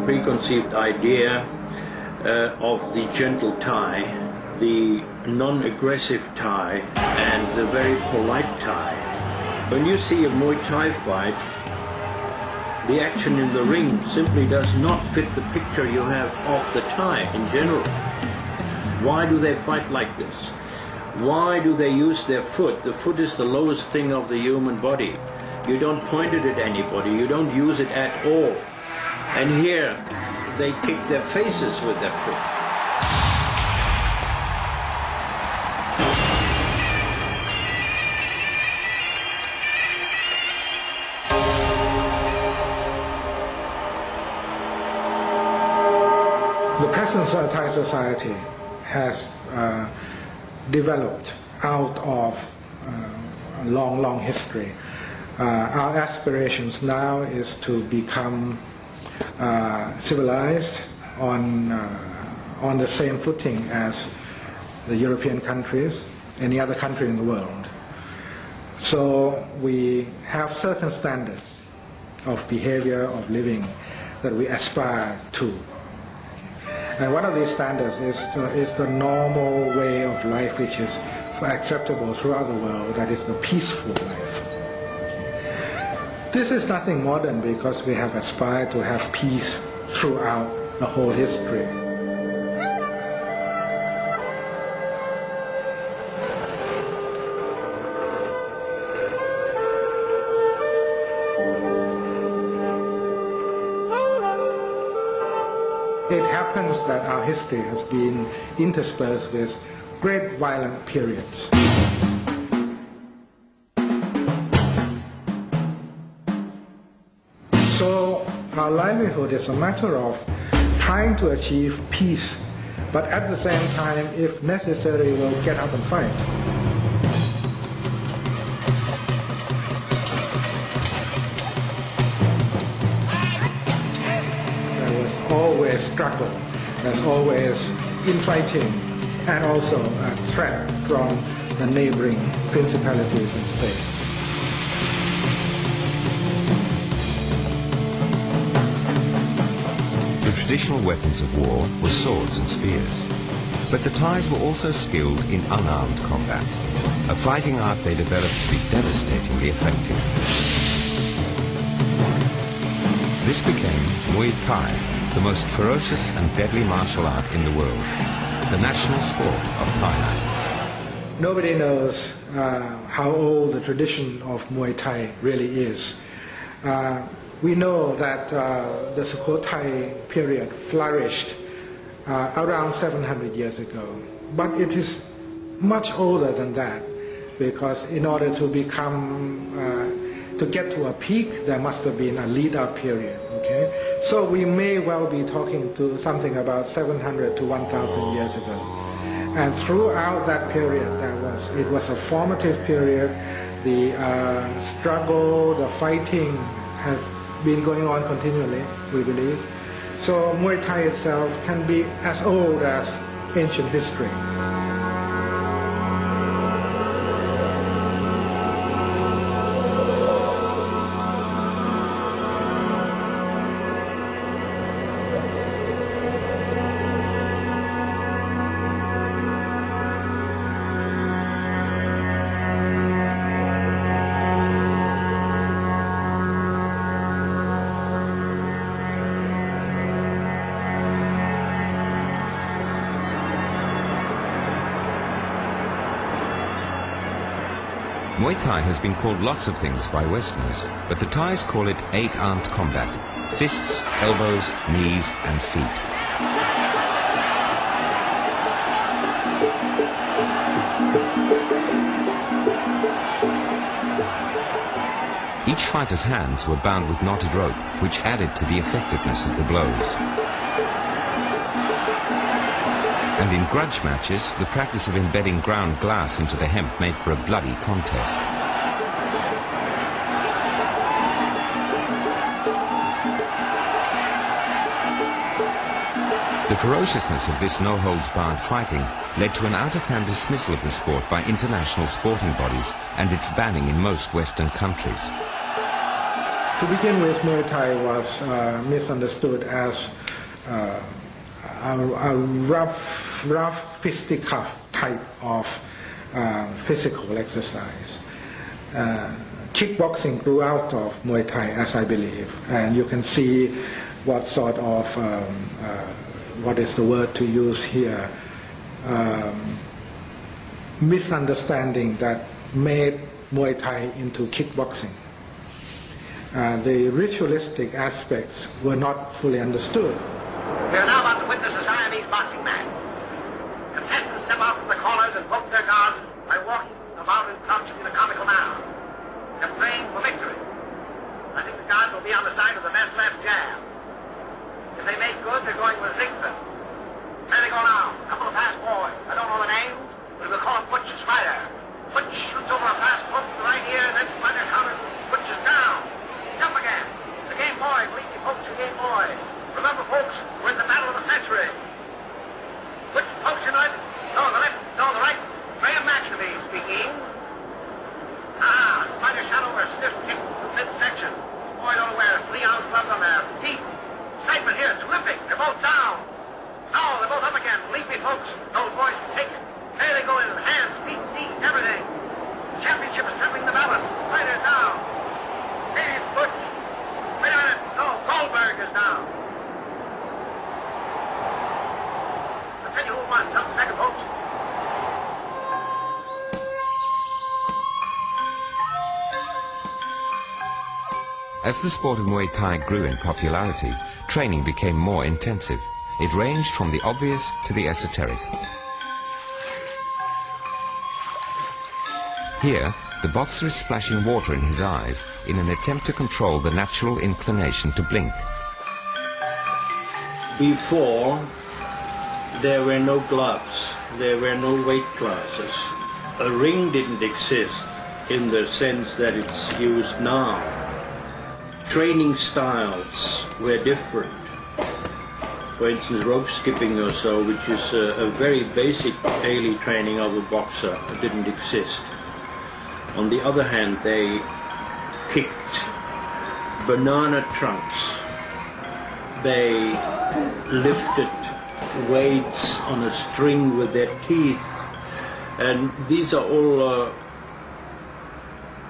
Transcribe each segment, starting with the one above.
preconceived idea of the gentle Thai, the non-aggressive Thai, and the very polite Thai. When you see a Muay Thai fight, the action in the ring simply does not fit the picture you have of the Thai in general. Why do they fight like this? Why do they use their foot? The foot is the lowest thing of the human body. You don't point it at anybody, you don't use it at all. And here, they kick their faces with their foot. The present Thai society has developed out of a long history. Our aspirations now is to become civilized on the same footing as the European countries, any other country in the world. So we have certain standards of behavior, of living that we aspire to. And one of these standards is the normal way of life which is acceptable throughout the world, that is the peaceful life. This is nothing modern because we have aspired to have peace throughout the whole history. It happens that our history has been interspersed with great violent periods. So our livelihood is a matter of trying to achieve peace, but at the same time, if necessary, we'll get up and fight. There was always struggle, there's always infighting, and also a threat from the neighboring principalities and states. The traditional weapons of war were swords and spears. But the Thais were also skilled in unarmed combat, a fighting art they developed to be devastatingly effective. This became Muay Thai, the most ferocious and deadly martial art in the world, the national sport of Thailand. Nobody knows how old the tradition of Muay Thai really is. We know that the Sukhothai period flourished around 700 years ago, but it is much older than that, because in order to get to a peak, there must have been a lead-up period. Okay, so we may well be talking to something about 700 to 1,000 years ago, and throughout that period, it was a formative period. The struggle, the fighting has been going on continually, we believe. So Muay Thai itself can be as old as ancient history. Muay Thai has been called lots of things by Westerners, but the Thais call it 8-armed combat: fists, elbows, knees and feet. Each fighter's hands were bound with knotted rope, which added to the effectiveness of the blows. And in grudge matches, the practice of embedding ground glass into the hemp made for a bloody contest. The ferociousness of this no-holds-barred fighting led to an out-of-hand dismissal of the sport by international sporting bodies and its banning in most Western countries. To begin with, Muay Thai was misunderstood as a rough fisticuff type of physical exercise. Kickboxing grew out of Muay Thai, as I believe, and you can see what sort of, what is the word to use here, misunderstanding that made Muay Thai into kickboxing. The ritualistic aspects were not fully understood. We are now about to witness a Siamese boxing match. Contestants step out from the corners and poke their guards by walking about and crouching in a comical manner. They're praying for victory. I think the guards will be on the side of the best left jab. If they make good, they're going with zigzag. There they go now. A couple of fast boys. I don't know the names, but we'll call them Butch and Spider. Butch shoots over a fast hook to the right ear, and then Spider counters. Butch is down. Jump again. It's a game boy. Believe me, folks, a game boy. Remember, folks, we're in the battle of the century. Which pokes you right? No, the left. No, the right. Graham Maxwell speaking. Spider shot over a stiff kick to midsection. Boy, don't wear 3-ounce gloves on their feet. Excitement here, terrific. They're both down. No, they're both up again. Believe me, folks, those boys can take it. There they go in. Hands, feet, knees, everything. Championship is tempting the balance. Spider's down. Hey, Butch. Wait a minute. No, Goldberg is down. I'll tell you who won. Just a second, folks. As the sport of Muay Thai grew in popularity, training became more intensive. It ranged from the obvious to the esoteric. Here, the boxer is splashing water in his eyes in an attempt to control the natural inclination to blink. Before, there were no gloves, there were no weight classes. A ring didn't exist in the sense that it's used now. Training styles were different. For instance, rope skipping or so, which is a very basic daily training of a boxer, didn't exist. On the other hand, they kicked banana trunks. They lifted weights on a string with their teeth. And these are all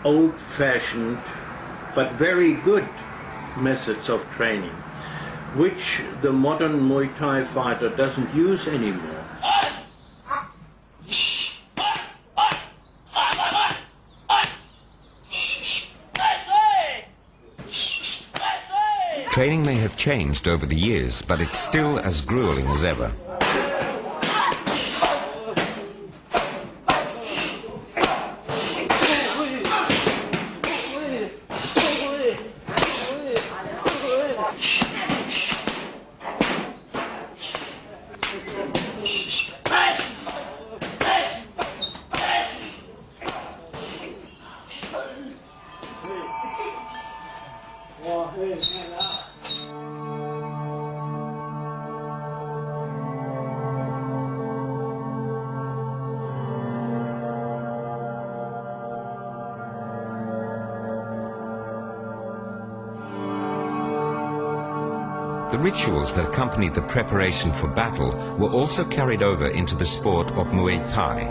old-fashioned but very good methods of training, which the modern Muay Thai fighter doesn't use anymore. Training may have changed over the years, but it's still as grueling as ever. The rituals that accompanied the preparation for battle were also carried over into the sport of Muay Thai.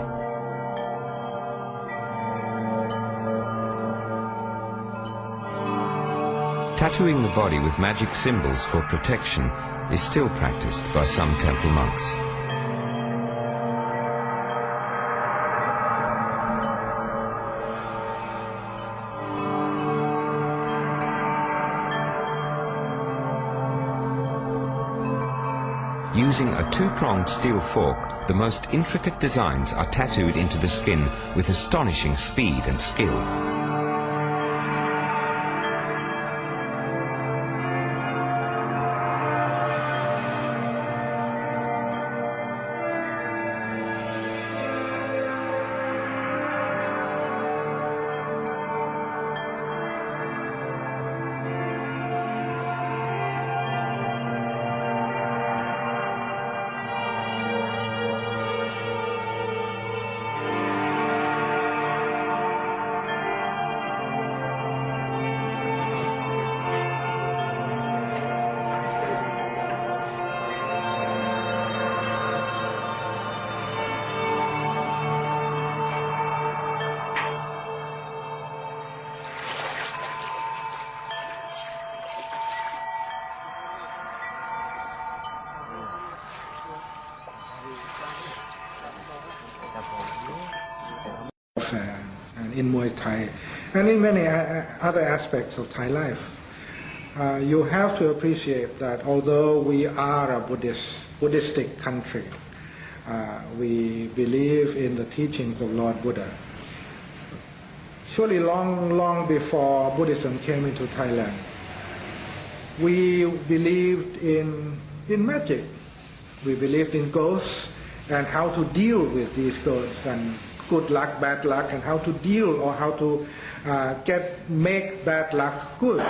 Tattooing the body with magic symbols for protection is still practiced by some temple monks. Using a two-pronged steel fork, the most intricate designs are tattooed into the skin with astonishing speed and skill. and in Muay Thai and in many other aspects of Thai life. You have to appreciate that although we are a Buddhistic country, we believe in the teachings of Lord Buddha. Surely long before Buddhism came into Thailand, we believed in magic. We believed in ghosts and how to deal with these ghosts and good luck, bad luck, and how to deal or how to make bad luck good.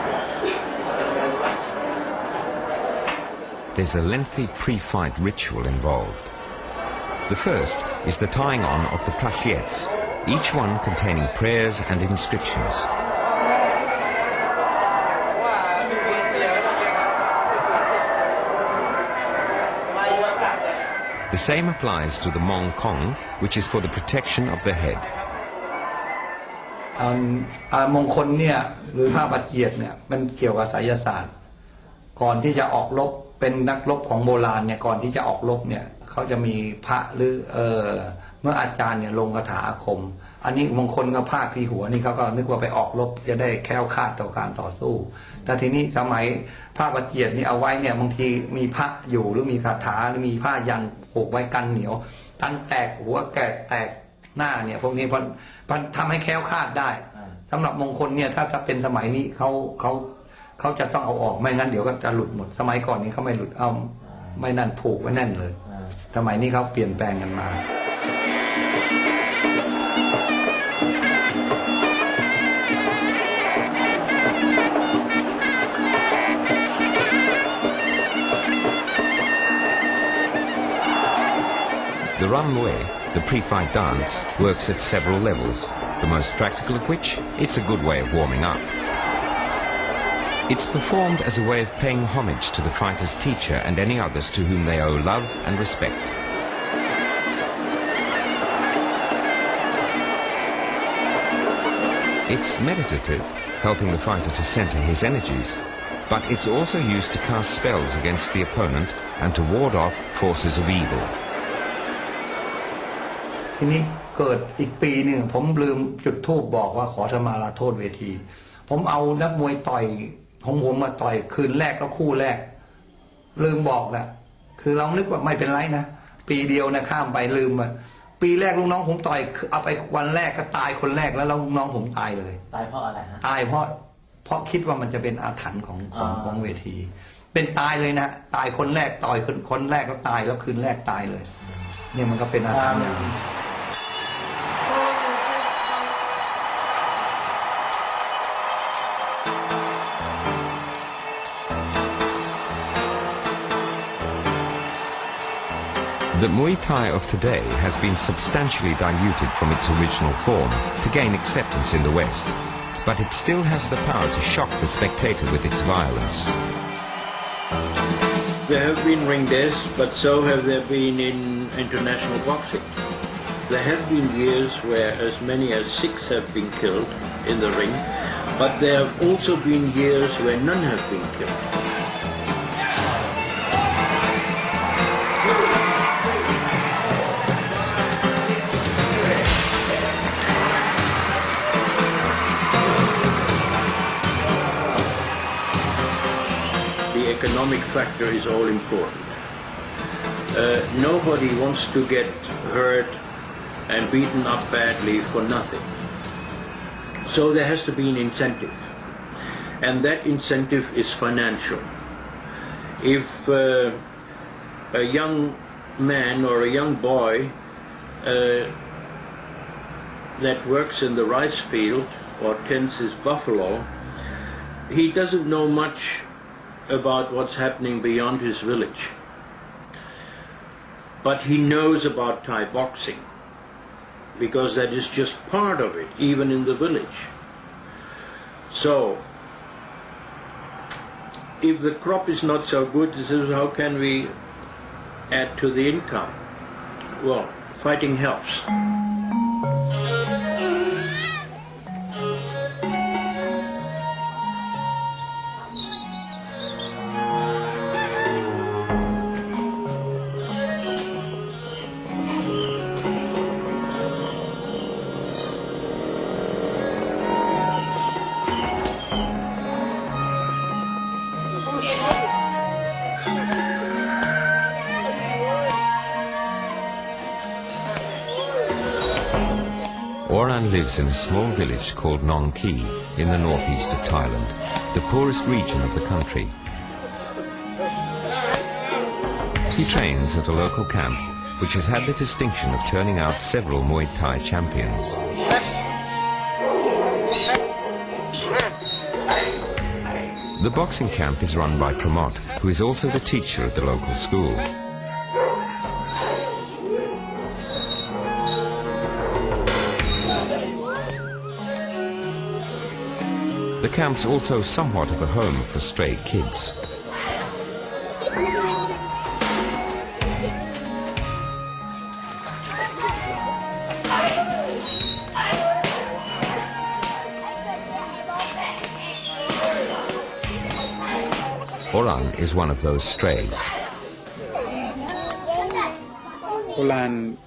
There's a lengthy pre-fight ritual involved. The first is the tying on of the bracelets, each one containing prayers and inscriptions. The same applies to the Mong Kong, which is for the protection of the head. มงคลเนี่ยหรือผ้าบัดเจียดเนี่ยมันเกี่ยวกับไสยศาสตร์ก่อนที่จะออกรบเป็นนักรบของโบราณเนี่ยก่อนที่จะออกรบเนี่ยเขาจะมีพระหรือเมื่ออาจารย์เนี่ยลงคาถาอาคมอันนี้มงคลก็พาดที่หัวนี่เขาก็นึกว่าไปออกรบจะได้แคล้วคลาดต่อการต่อสู้แต่ทีนี้สมัยผ้าบัดเจียดนี่เอาไว้เนี่ยบางทีมีพระอยู่หรือมีคาถาหรือมีผ้ายันผูกไว้กันเหนียวกันแตกหัวแตกหน้าเนี่ยพวกนี้มันทำให้แคล้วคลาดได้สำหรับมงคลเนี่ยถ้าเป็นสมัยนี้เขาจะต้องเอาออกไม่งั้นเดี๋ยวก็จะหลุดหมดสมัยก่อนนี้เขาไม่หลุดเอาไม่นั่นผูกไว้แน่นเลยสมัยนี้เขาเปลี่ยนแปลงกันมา The Muay, the pre-fight dance, works at several levels, the most practical of which, it's a good way of warming up. It's performed as a way of paying homage to the fighter's teacher and any others to whom they owe love and respect. It's meditative, helping the fighter to center his energies, but it's also used to cast spells against the opponent and to ward off forces of evil. ทีนี้เกิดอีกปีหนึ่งผมลืมจุดธูปบอกว่าขอสมาลาโทษเวทีผมเอานักมวยต่อยของผมมาต่อยคืนแรกก็คู่แรกลืมบอกนะคือเรานึกว่าไม่เป็นไรนะปีเดียวนะข้ามไปลืมมาปีแรกลูกน้องผมต่อยเอาไปวันแรกก็ตายคนแรกแล้วลูกน้องผมตายเลยตายเพราะอะไรฮะตายเพราะคิดว่ามันจะเป็นอาถรรพ์ของเวทีเป็นตายเลยนะตายคนแรกต่อยคนแรกก็ตายแล้วคืนแรกตายเลยเนี่ยมันก็เป็นอาถรรพ์อย่างนี้ The Muay Thai of today has been substantially diluted from its original form to gain acceptance in the West, but it still has the power to shock the spectator with its violence. There have been ring deaths, but so have there been in international boxing. There have been years where as many as 6 have been killed in the ring, but there have also been years where none have been killed. The economic factor is all important. Nobody wants to get hurt and beaten up badly for nothing. So there has to be an incentive. And that incentive is financial. If a young man or a young boy that works in the rice field or tends his buffalo, he doesn't know much about what's happening beyond his village. But he knows about Thai boxing, because that is just part of it, even in the village. So, if the crop is not so good, this is how can we add to the income? Well, fighting helps. Oran lives in a small village called Nong Ki in the northeast of Thailand, the poorest region of the country. He trains at a local camp which has had the distinction of turning out several Muay Thai champions. The boxing camp is run by Pramod, who is also the teacher at the local school. The camp's also somewhat of a home for stray kids. Oran is one of those strays. Oran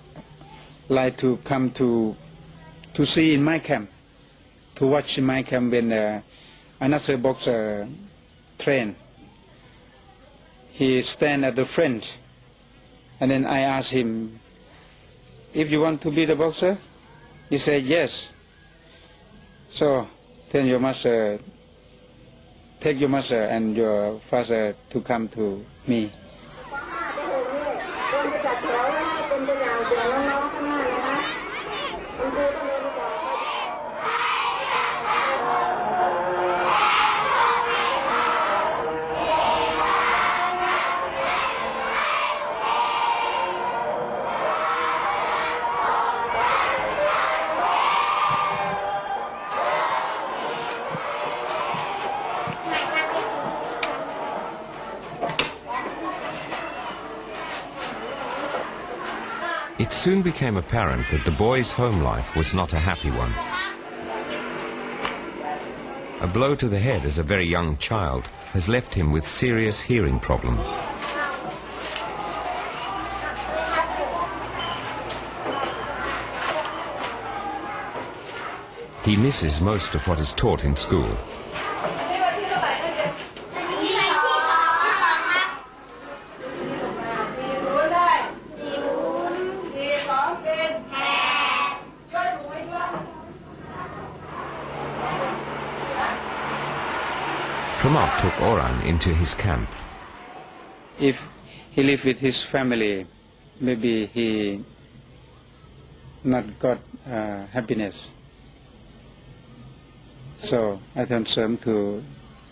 like to come to see in my camp, to watch in my camp when another boxer train. He stand at the front, and then I ask him, if you want to be the boxer? He said yes. So then you must take your mother and your father to come to me. It soon became apparent that the boy's home life was not a happy one. A blow to the head as a very young child has left him with serious hearing problems. He misses most of what is taught in school. Pramod took Oran into his camp. If he live with his family, maybe he not got happiness. So I tell Sam to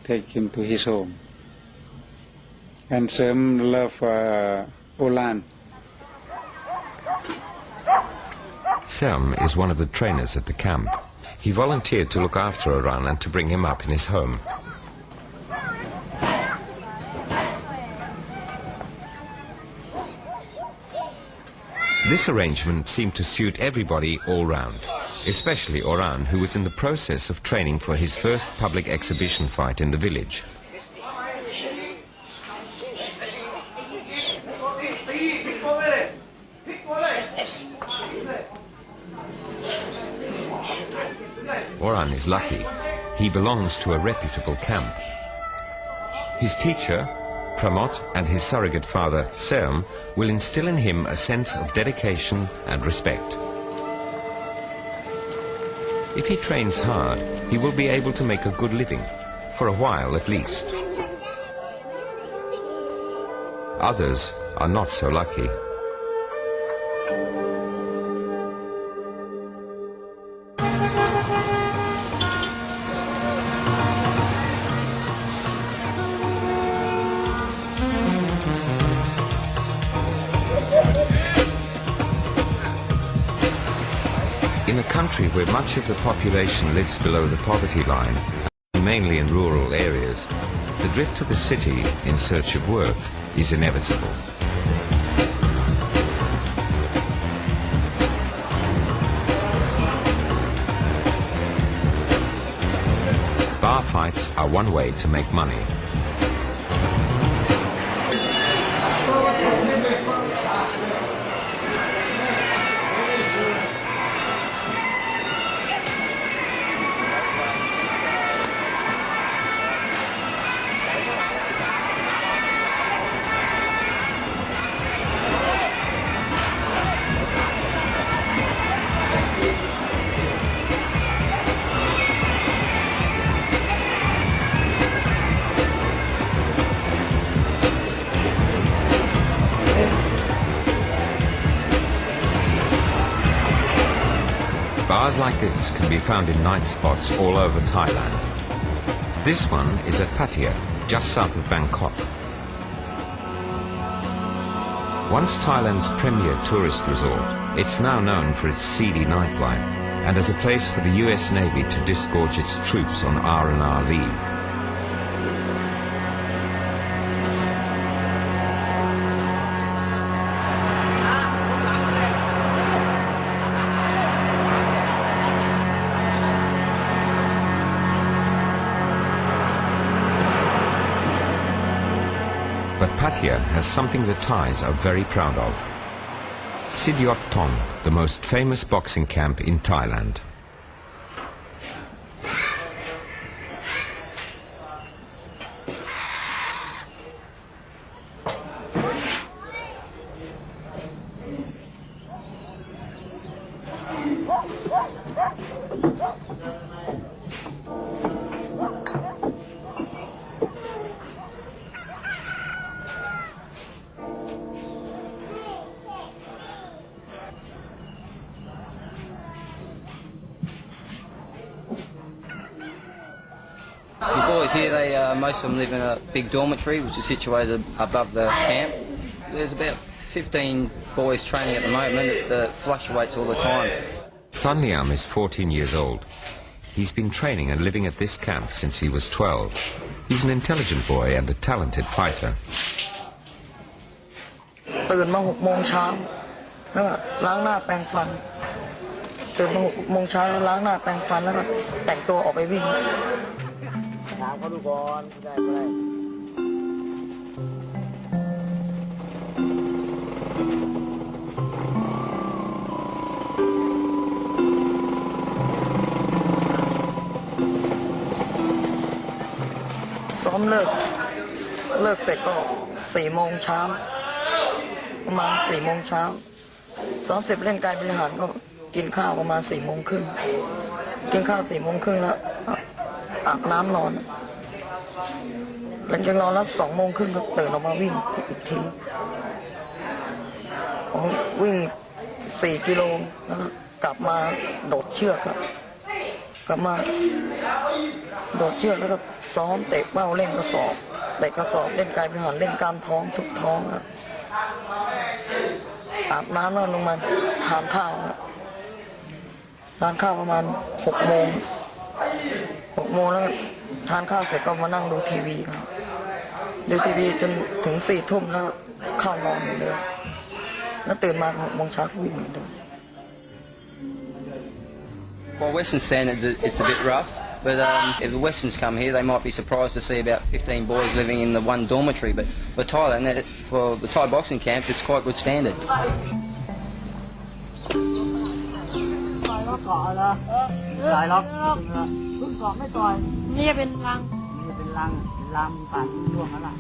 take him to his home. And Sam love Oran. Sam is one of the trainers at the camp. He volunteered to look after Oran and to bring him up in his home. This arrangement seemed to suit everybody all round, especially Oran, who was in the process of training for his first public exhibition fight in the village. Oran is lucky. He belongs to a reputable camp. His teacher, Pramod, and his surrogate father, Serm, will instill in him a sense of dedication and respect. If he trains hard, he will be able to make a good living, for a while at least. Others are not so lucky. In a country where much of the population lives below the poverty line, mainly in rural areas, the drift to the city in search of work is inevitable. Bar fights are one way to make money. Bars like this can be found in night spots all over Thailand. This one is at Pattaya, just south of Bangkok. Once Thailand's premier tourist resort, it's now known for its seedy nightlife and as a place for the US Navy to disgorge its troops on R&R leave. But Pattaya has something the Thais are very proud of. Sidyot Thong, the most famous boxing camp in Thailand. The boys here, most of them live in a big dormitory which is situated above the camp. There's about 15 boys training at the moment. It fluctuates all the time. San Liam is 14 years old. He's been training and living at this camp since he was 12. He's an intelligent boy and a talented fighter. ตื่นมา6 โมงเช้าแล้วก็ล้างหน้าแปรงฟันตื่นมา6 โมงเช้าแล้วล้างหน้าแปรงฟันแล้วก็แต่งตัวออกไปวิ่งถามเขาดูก่อนได้ซ้อมเลิกเสร็จก็4 โมงเช้าประมาณ4 โมงเช้าซ้อมเสร็จเล่นกายบริหารก็กินข้าวประมาณ4 โมงครึ่งกินข้าว4 โมงครึ่งแล้วอาบน้ำนอนหลังจากนอนแล้ว2 โมงครึ่งก็ตื่นออกมาวิ่งอีกทีวิ่ง4 กิโลแล้วกลับมาโดดเชือกครับกลับมาโดดเชือกแล้วก็ซ้อมเตะเป้าเล่นกระสอบเตะกระสอบเล่นกายบริหารเล่นกล้ามท้องทุกท้องครับอาบน้ำแล้วลงมาทานข้าวทานข้าวประมาณ6 โมงแล้วทานข้าวเสร็จก็มานั่งดูทีวีครับดูทีวีจนถึง4 ทุ่มแล้วเข้านอนเหมือนเดิมแล้วตื่นมา6 โมงเช้าก็วิ่งเหมือนเดิม By Western standards, it's a bit rough, but if the Westerns come here, they might be surprised to see about 15 boys living in the one dormitory. But for Thailand, for the Thai boxing camp, it's quite good standard. ต่อยล็อกพึ่งเกาะไม่ต่อยนี่เป็นรังปั่นช่วงนั้นแหละ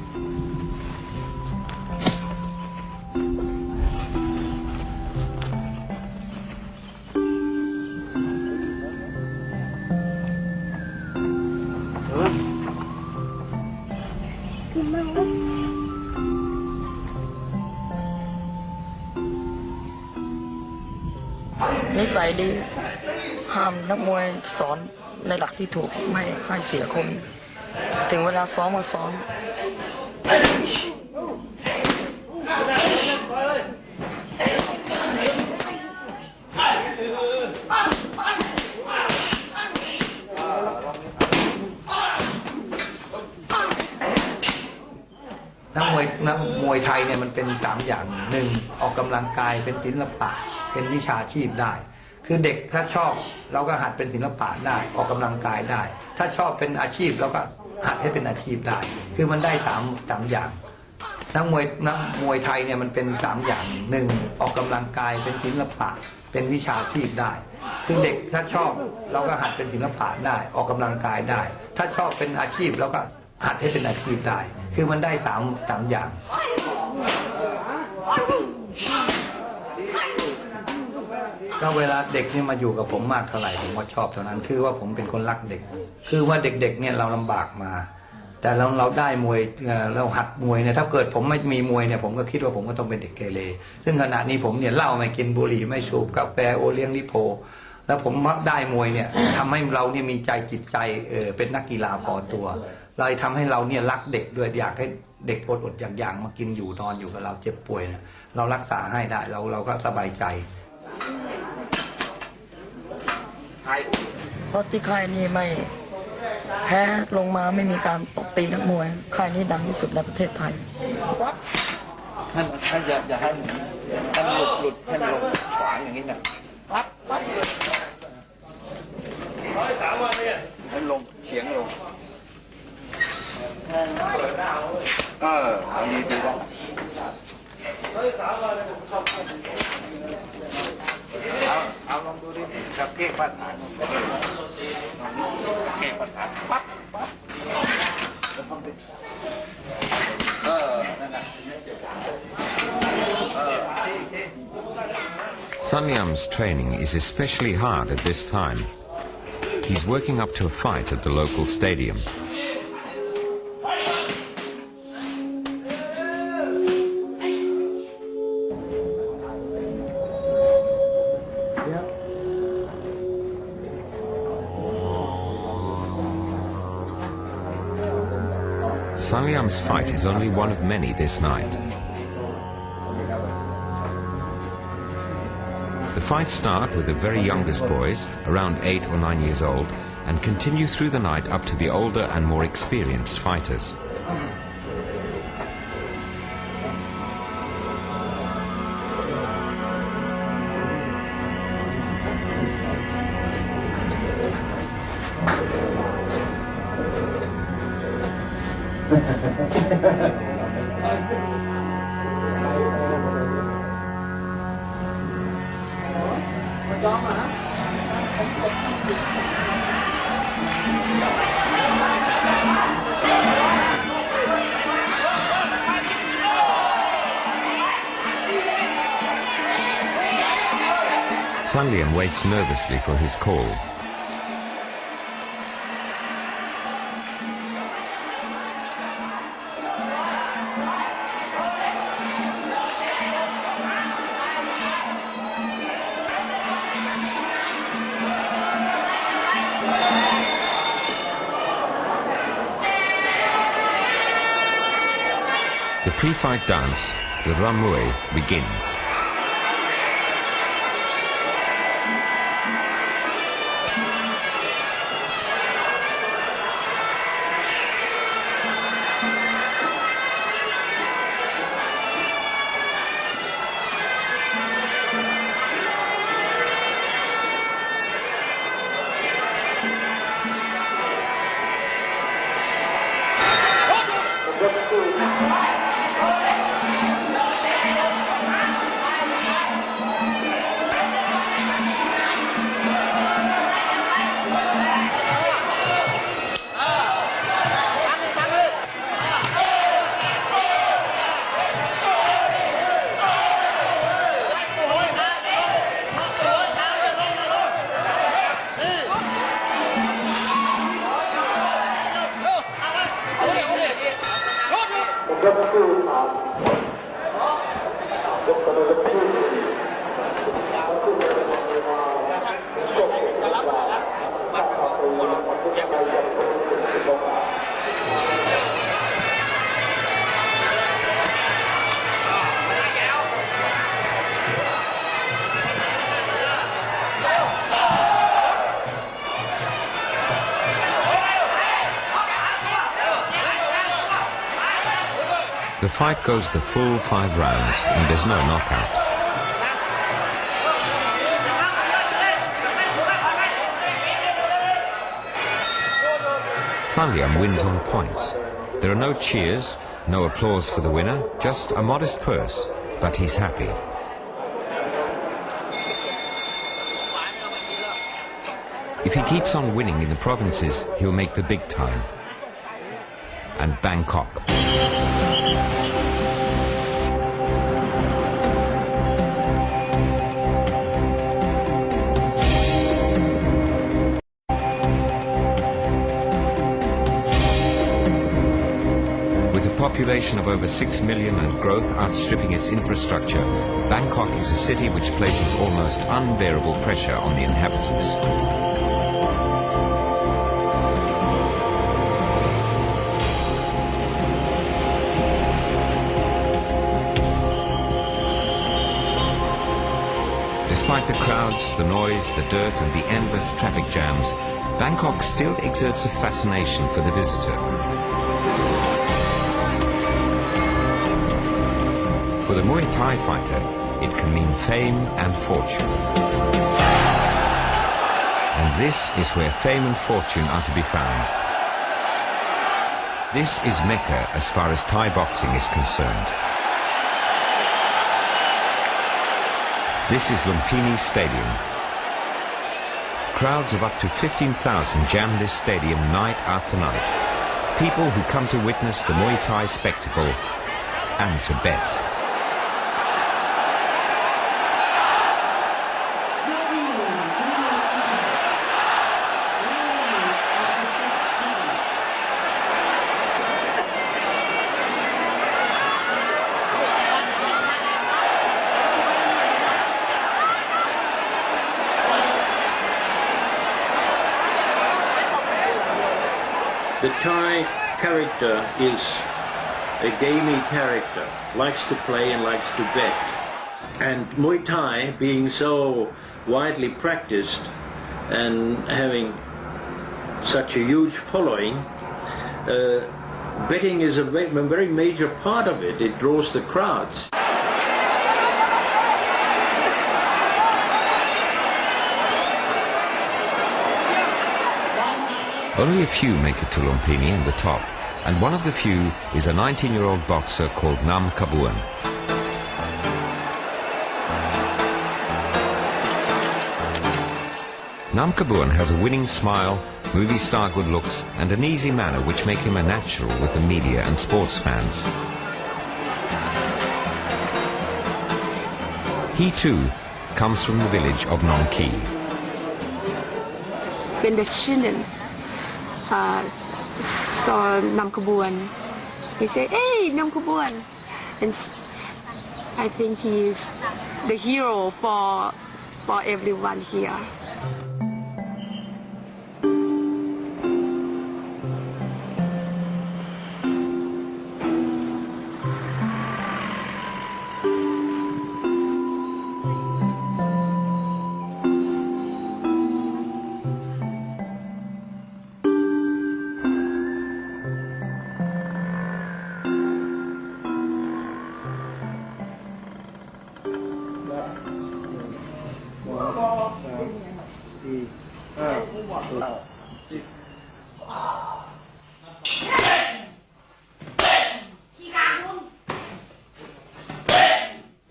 นิสัยดีห้ามนักมวยสอนในหลักที่ถูกไม่ให้เสียคนถึงเวลาซ้อมก็ซ้อมนักมวยไทยเนี่ยมันเป็น3 อย่าง 1. ออกกำลังกายเป็นศิลปะเป็นวิชาชีพได้คือเด็กถ้าชอบเราก็หัดเป็นศิลปะได้ออกกำลังกายได้ถ้าชอบเป็นอาชีพเราก็หัดให้เป็นอาชีพได้คือมันได้3 อย่างนักมวยไทยเนี่ยมันเป็น3 อย่าง 1. ออกกำลังกายเป็นศิลปะเป็นวิชาชีพได้คือเด็กถ้าชอบเราก็หัดเป็นศิลปะได้ออกกำลังกายได้ถ้าชอบเป็นอาชีพเราก็หัดให้เป็นอาชีพได้คือมันได้3 อย่างก็เวลาเด็กนี่มาอยู่กับผมมากเท่าไหร่ผมก็ชอบเท่านั้นคือว่าผมเป็นคนรักเด็กคือว่าเด็กๆเนี่ยเราลำบากมาแต่เราได้มวยเราหัดมวยเนี่ยถ้าเกิดผมไม่มีมวยเนี่ยผมก็คิดว่าผมก็ต้องเป็นเด็กเกเรซึ่งขณะนี้ผมเนี่ยเหล้าไม่กินบุหรี่ไม่สูบกาแฟโอเลี้ยงลิโพ แล้วผมได้มวยเนี่ยทำให้เราเนี่ยมีใจจิตใจเป็นนักกีฬาพอตัวเลยทำให้เราเนี่ยรักเด็กด้วยอยากให้เด็กอดอยากมากินอยู่นอนอยู่กับเราเจ็บป่วยเนี่ยเรารักษาให้ได้เราก็สบายใจเพราะที่ค่ายนี้ไม่แพ้ลงมาไม่มีการตบตีนักมวยค่ายนี้ดังที่สุดในประเทศไทยท่านอย่าให้ท่านหลุดให้มันลงขวางอย่างนี้เนี่ยให้ลงเฉียงลงเอาดีแล้วเอาลองดูดิกับเก้ปัญหาเก้ปัญหาปั๊บนั่นน่ะSun Yam's training is especially hard at this time. He's working up to a fight at the local stadium. Sun Yam's fight is only one of many this night. The fights start with the very youngest boys, around 8 or 9 years old, and continue through the night up to the older and more experienced fighters. Sun Liam waits nervously for his call. The pre-fight dance, the Muay, begins. The fight goes the full 5 rounds and there's no knockout. Sun Liam wins on points. There are no cheers, no applause for the winner, just a modest purse, but he's happy. If he keeps on winning in the provinces, he'll make the big time. And Bangkok. population of over 6 million and growth outstripping its infrastructure, Bangkok is a city which places almost unbearable pressure on the inhabitants. Despite the crowds, the noise, the dirt and the endless traffic jams, Bangkok still exerts a fascination for the visitor. For the Muay Thai fighter, it can mean fame and fortune. And this is where fame and fortune are to be found. This is Mecca as far as Thai boxing is concerned. This is Lumpini Stadium. Crowds of up to 15,000 jam this stadium night after night. People who come to witness the Muay Thai spectacle and to bet. The Thai character is a gamey character, likes to play and likes to bet. And Muay Thai, being so widely practiced and having such a huge following, betting is a very major part of it. It draws the crowds. Only a few make it to Lumpini and the top, and one of the few is a 19-year-old boxer called Nam Kabuan. Nam Kabuan has a winning smile, movie star good looks, and an easy manner which make him a natural with the media and sports fans. He too comes from the village of Nong Ki. When the children saw Nam Kabuan, he said, "Hey, Nam Kabuan!" And I think he is the hero for everyone here.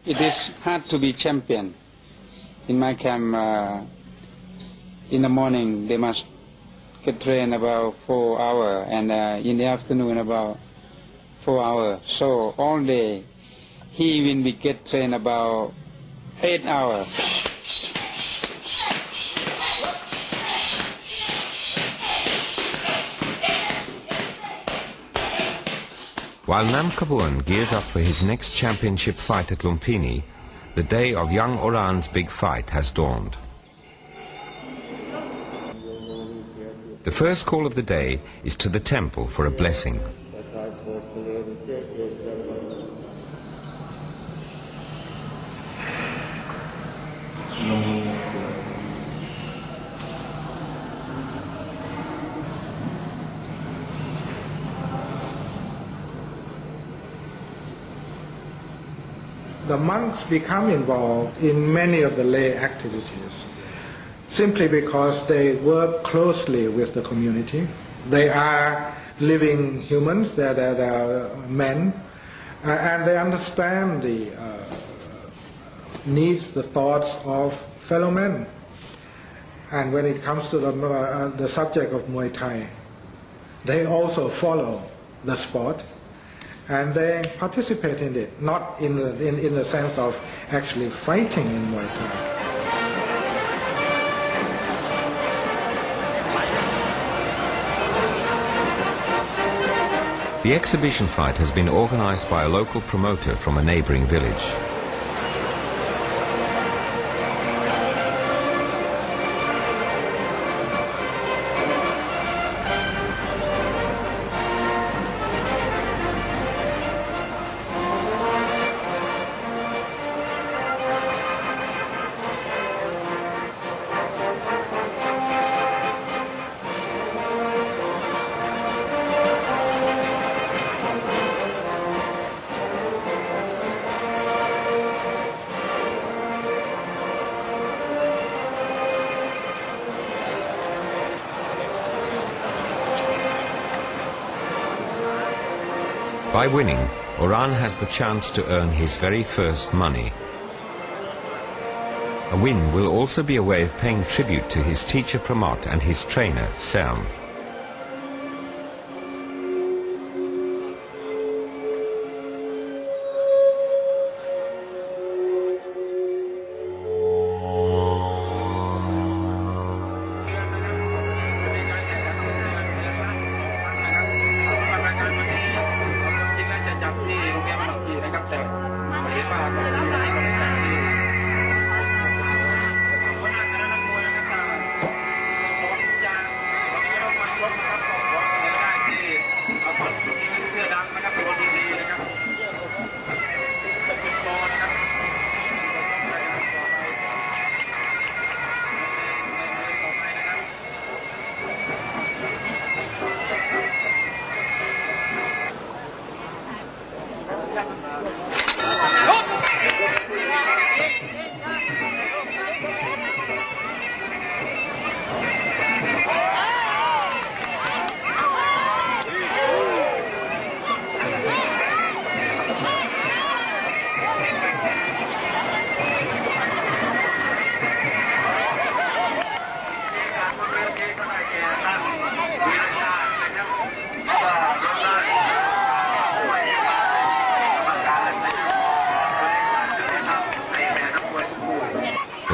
It is hard to be champion. In my camp, in the morning they must get trained about 4 hours, and in the afternoon about 4 hours. So all day he will be get trained about 8 hours. While Nam Kabuan gears up for his next championship fight at Lumpini, the day of young Oran's big fight has dawned. The first call of the day is to the temple for a blessing. The monks become involved in many of the lay activities simply because they work closely with the community. They are living humans, they are men, and they understand the needs, the thoughts of fellow men. And when it comes to the subject of Muay Thai, they also follow the sport. And they participate in it, not in the sense of actually fighting in Muay Thai. The exhibition fight has been organized by a local promoter from a neighboring village. By winning, Oran has the chance to earn his very first money. A win will also be a way of paying tribute to his teacher Pramod and his trainer Sam.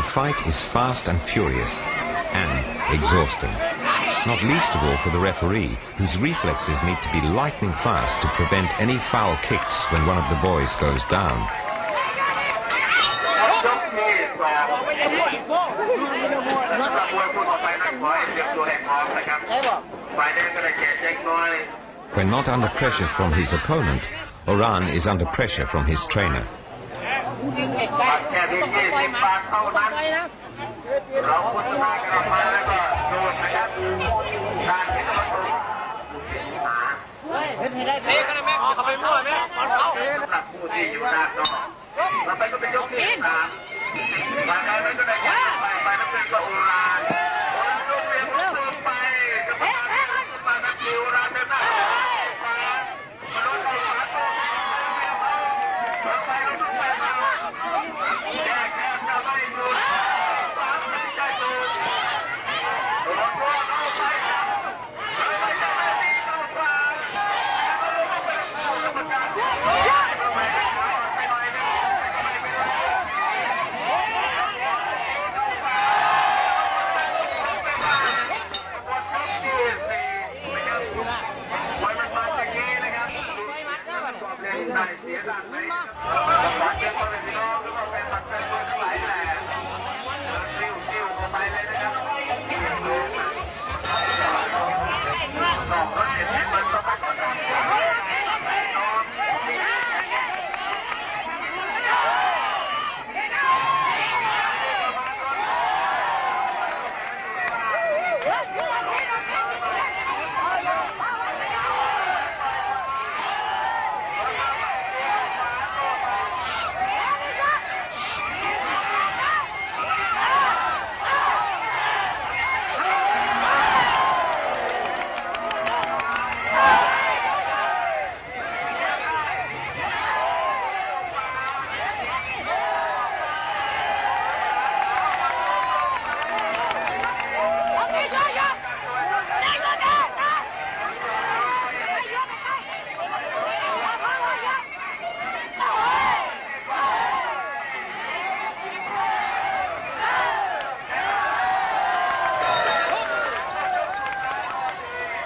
The fight is fast and furious, and exhausting. Not least of all for the referee, whose reflexes need to be lightning fast to prevent any foul kicks when one of the boys goes down. When not under pressure from his opponent, Oran is under pressure from his trainer.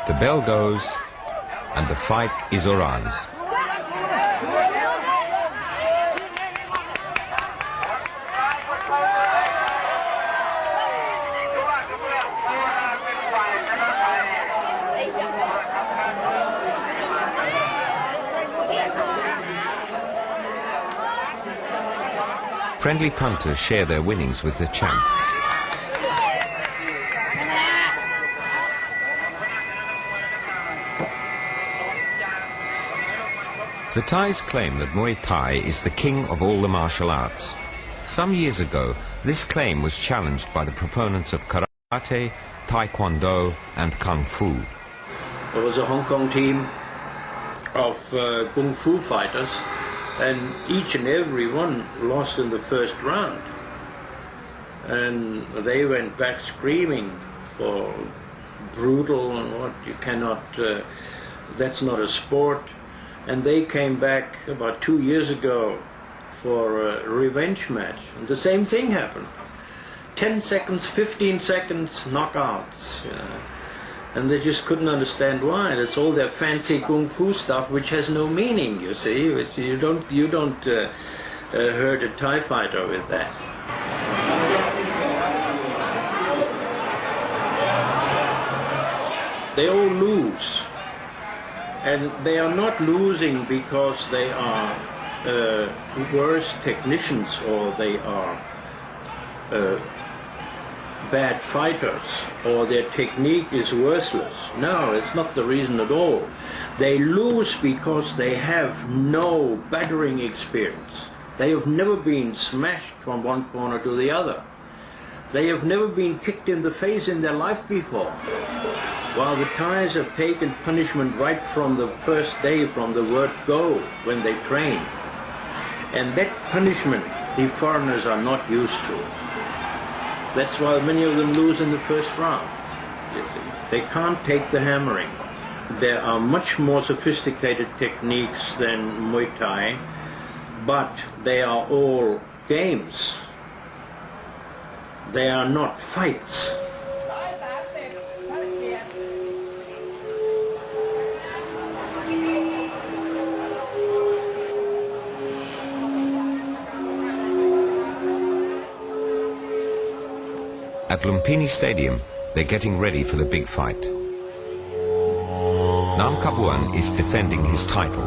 The bell goes, and the fight is Oran's. Friendly punters share their winnings with the champ. The Thais claim that Muay Thai is the king of all the martial arts. Some years ago, this claim was challenged by the proponents of karate, taekwondo and kung fu. There was a Hong Kong team of kung fu fighters, and each and every one lost in the first round. And they went back screaming for brutal and what you cannot, that's not a sport. And they came back about 2 years ago for a revenge match. And the same thing happened. 10 seconds, 15 seconds, knockouts. And they just couldn't understand why. That's all their fancy kung fu stuff, which has no meaning. You see, you don't hurt a Thai fighter with that. They all lose, and they are not losing because they are worse technicians or they are bad fighters or their technique is worthless. No, it's not the reason at all. They lose because they have no battering experience. They have never been smashed from one corner to the other. They have never been kicked in the face in their life before. While the Thais have taken punishment right from the first day, from the word go, when they train. And that punishment the foreigners are not used to. That's why many of them lose in the first round. They can't take the hammering. There are much more sophisticated techniques than Muay Thai, but they are all games. They are not fights. At Lumpini Stadium, they're getting ready for the big fight. Nam Kabuan is defending his title.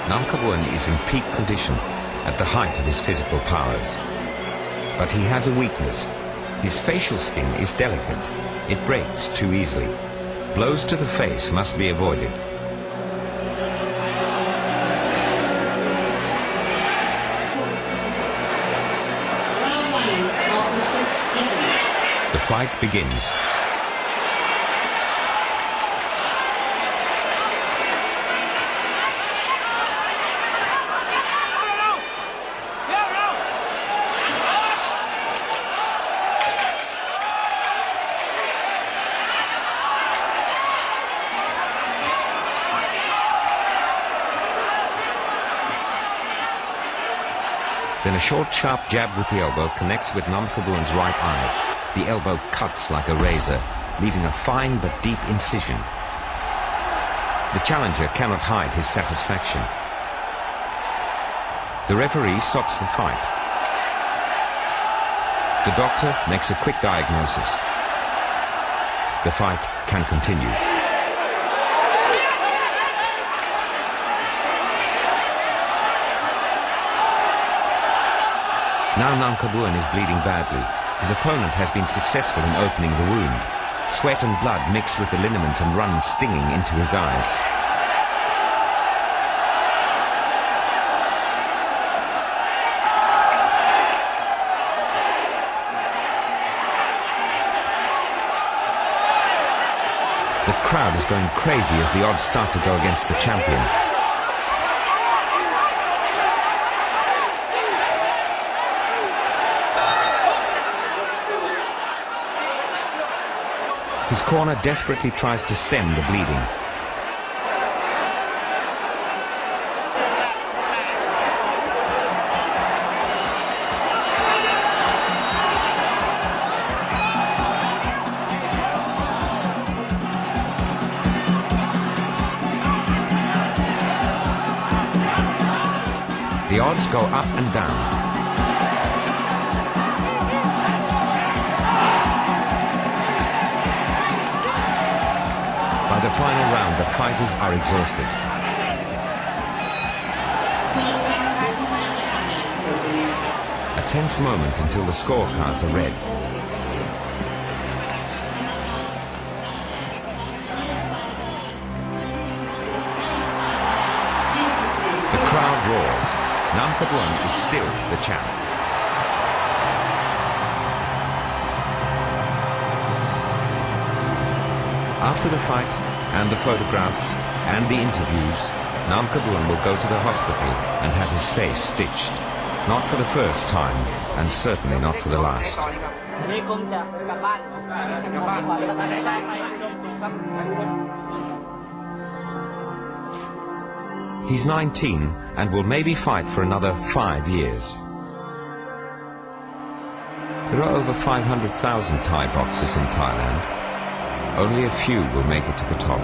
Namkabuan is in peak condition, at the height of his physical powers. But he has a weakness. His facial skin is delicate. It breaks too easily. Blows to the face must be avoided. The fight begins. Then a short, sharp jab with the elbow connects with Namkabuan's right eye. The elbow cuts like a razor, leaving a fine but deep incision. The challenger cannot hide his satisfaction. The referee stops the fight. The doctor makes a quick diagnosis. The fight can continue. Now Namkabuan is bleeding badly. His opponent has been successful in opening the wound. Sweat and blood mix with the liniment and run stinging into his eyes. The crowd is going crazy as the odds start to go against the champion. His corner desperately tries to stem the bleeding. The odds go up and down. By the final round, the fighters are exhausted. A tense moment until the scorecards are read. The crowd roars. Namkabuan is still the champ. After the fight, and the photographs, and the interviews, Namkabuan will go to the hospital and have his face stitched. Not for the first time, and certainly not for the last. He's 19 and will maybe fight for another 5 years. There are over 500,000 Thai boxers in Thailand. Only a few will make it to the top.